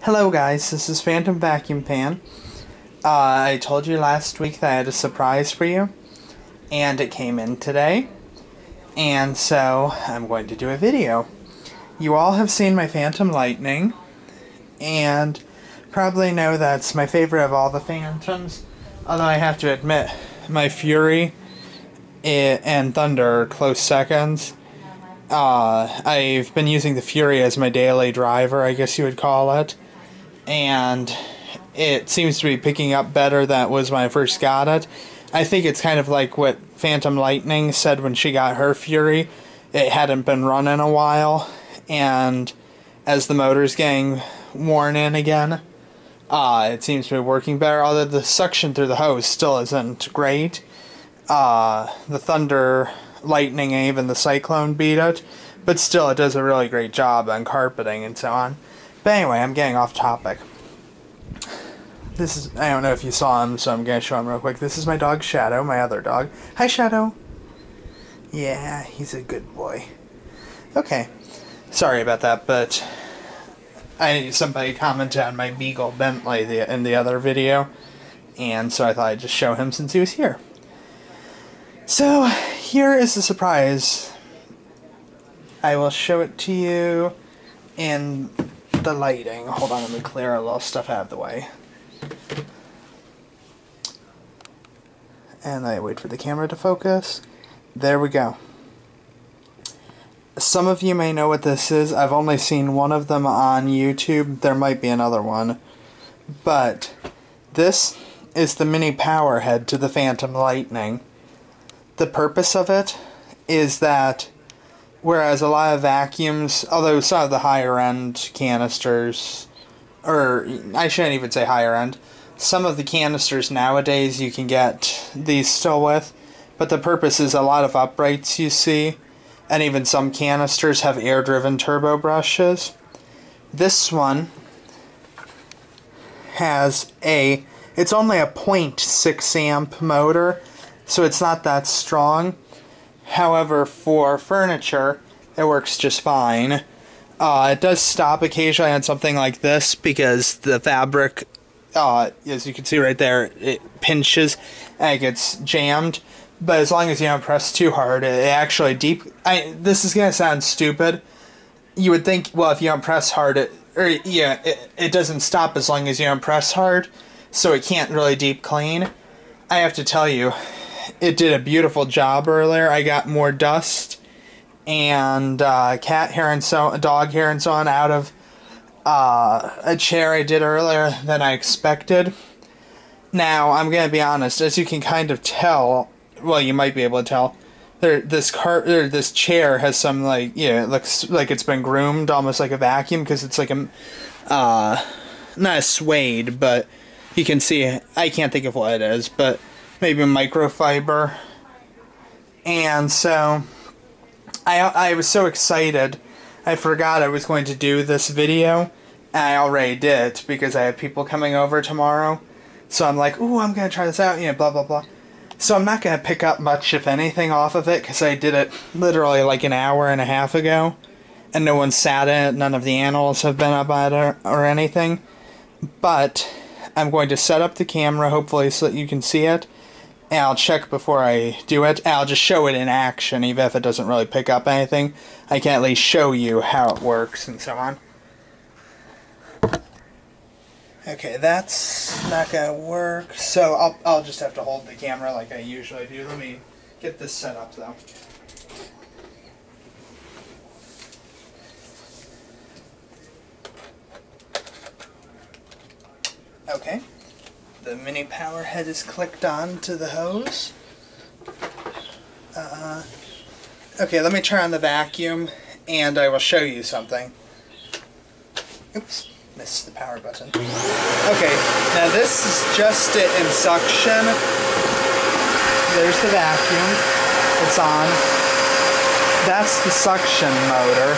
Hello guys, this is Fantom Vacuum Pan. I told you last week that I had a surprise for you, and it came in today, and so I'm going to do a video. You all have seen my Phantom Lightning, and probably know that's my favorite of all the Phantoms, although I have to admit, my Fury and Thunder are close seconds. I've been using the Fury as my daily driver, I guess you would call it. And it seems to be picking up better than it was when I first got it. I think it's kind of like what Phantom Lightning said when she got her Fury. It hadn't been run in a while, and as the motor's getting worn in again, it seems to be working better, although the suction through the hose still isn't great. The Thunder, Lightning, and even the Cyclone beat it, but still it does a really great job on carpeting and so on. But anyway, I'm getting off topic. This is, I don't know if you saw him, so I'm going to show him real quick. This is my dog Shadow, my other dog. Hi Shadow! Yeah, he's a good boy. Okay, sorry about that, but somebody commented on my Beagle Bentley in the other video, and so I thought I'd just show him since he was here. So, here is the surprise. I will show it to you in the lighting. Hold on, let me clear a little stuff out of the way. And I wait for the camera to focus. There we go. Some of you may know what this is. I've only seen one of them on YouTube. There might be another one. But this is the mini Powerhead to the Phantom Lightning. The purpose of it is that whereas a lot of vacuums, although some of the higher end canisters, or I shouldn't even say higher end, some of the canisters nowadays you can get these still with, but the purpose is a lot of uprights you see, and even some canisters have air driven turbo brushes. This one has it's only a 0.6 amp motor, so it's not that strong. However, for furniture, it works just fine. It does stop occasionally on something like this because the fabric, as you can see right there, it pinches and it gets jammed. But as long as you don't press too hard, it actually this is going to sound stupid. You would think, well, if you don't press hard, it doesn't stop as long as you don't press hard, so it can't really deep clean. I have to tell you, it did a beautiful job earlier. I got more dust and cat hair and dog hair and so on out of a chair I did earlier than I expected. Now, I'm going to be honest, as you can kind of tell, well, you might be able to tell, this chair has some, it looks like it's been groomed, almost like a vacuum, because it's like a, not a suede, but you can see, I can't think of what it is, but maybe a microfiber. And so I was so excited I forgot I was going to do this video, and I already did it because I have people coming over tomorrow. So I'm like, ooh, I'm going to try this out, blah blah blah. So I'm not going to pick up much, if anything, off of it, because I did it literally like an hour and a half ago, and no one sat in it, none of the animals have been up at it or anything. But I'm going to set up the camera, hopefully, so that you can see it. And I'll check before I do it. And I'll just show it in action, even if it doesn't really pick up anything. I can at least show you how it works and so on. Okay, that's not gonna work. So I'll just have to hold the camera like I usually do. Let me get this set up though. Okay. The mini Powerhead is clicked on to the hose. Okay, let me turn on the vacuum and I will show you something. Oops, missed the power button. Okay, now this is just it in suction. There's the vacuum. It's on. That's the suction motor.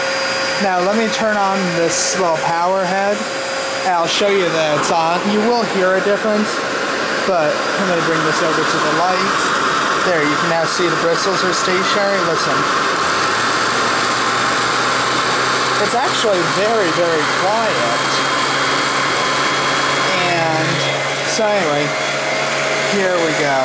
Now let me turn on this little Powerhead. I'll show you that it's on. You will hear a difference, but I'm going to bring this over to the light. There, you can now see the bristles are stationary. Listen. It's actually very, very quiet. So anyway, here we go.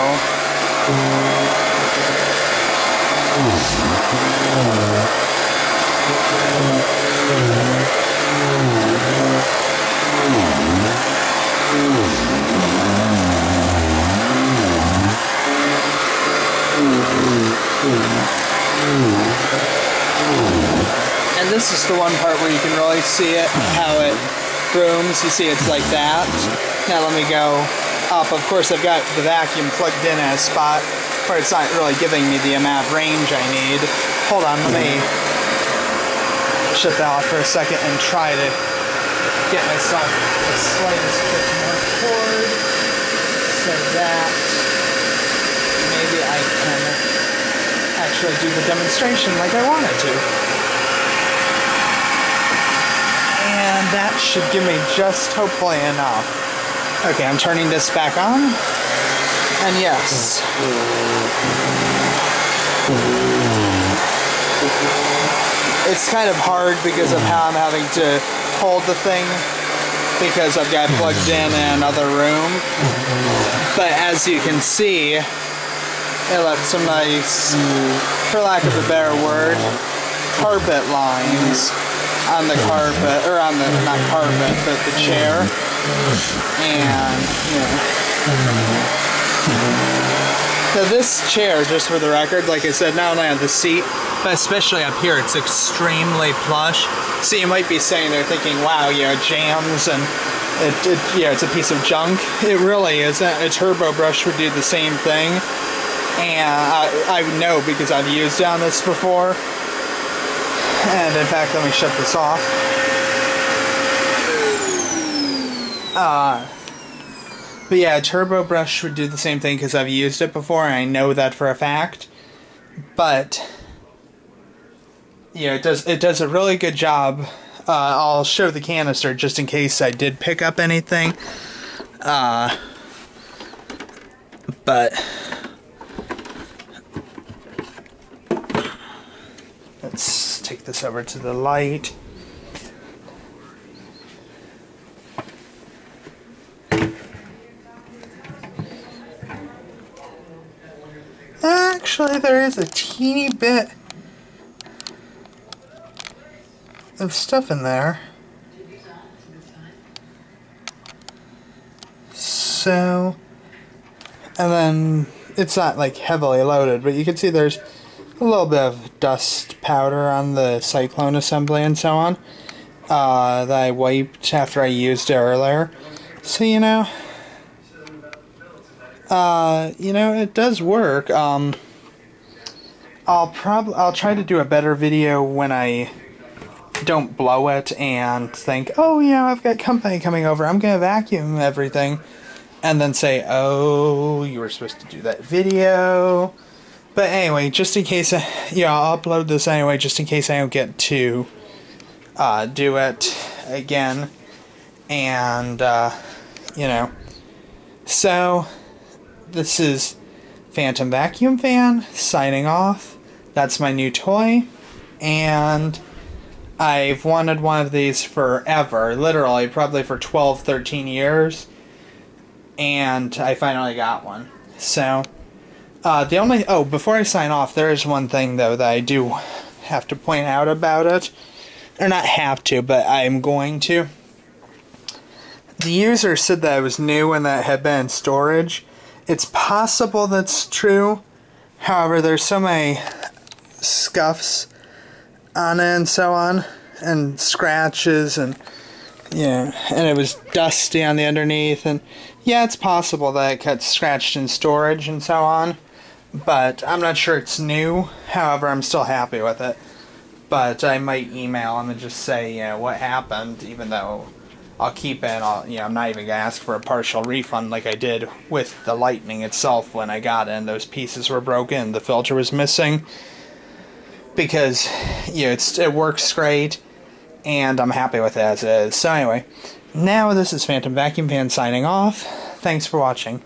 And this is the one part where you can really see it, how it booms. You see it's like that. Now let me go up. Of course I've got the vacuum plugged in at a spot where it's not really giving me the amount of range I need. Hold on, let me shut that off for a second and try to get myself the slightest bit more forward so that maybe I can actually do the demonstration like I wanted to. And that should give me just hopefully enough. Okay, I'm turning this back on. And yes. It's kind of hard because of how I'm having to hold the thing because I've got it plugged in another room. But as you can see, it left some nice, for lack of a better word, carpet lines on the carpet, or on the, not carpet, but the chair. And, so this chair, just for the record, like I said, not only on the seat, but especially up here, it's extremely plush. So you might be sitting there thinking, wow, jams, and it's a piece of junk. It really isn't. A turbo brush would do the same thing. And I know because I've used it on this before. And in fact, let me shut this off. But yeah, a turbo brush would do the same thing because I've used it before and I know that for a fact. But yeah, it does a really good job. I'll show the canister just in case I did pick up anything. But let's take this over to the light. Actually, there is a teeny bit of stuff in there. So, and then it's not like heavily loaded, but you can see there's a little bit of dust powder on the cyclone assembly and so on that I wiped after I used it earlier. So it does work. I'll try to do a better video when I don't blow it and think, oh, I've got company coming over, I'm gonna vacuum everything, and then say, oh, you were supposed to do that video. But anyway, just in case, I'll upload this anyway, just in case I don't get to do it again. And, so this is Fantom Vacuum Fan signing off. That's my new toy, and I've wanted one of these forever, literally probably for 12, 13 years, and I finally got one. So before I sign off, there is one thing though that I do have to point out about it, or not have to, but I'm going to. The user said that it was new and that it had been in storage. It's possible that's true. However, there's so many scuffs on it and so on, and scratches, and and it was dusty on the underneath, and yeah, it's possible that it got scratched in storage and so on, but I'm not sure it's new. However, I'm still happy with it. But I might email them and just say, what happened, even though I'll keep it. I'm not even gonna ask for a partial refund like I did with the Lightning itself when I got it and those pieces were broken, the filter was missing, because it works great and I'm happy with it as it is. So anyway, now this is Fantom Vacuum Fan signing off. Thanks for watching.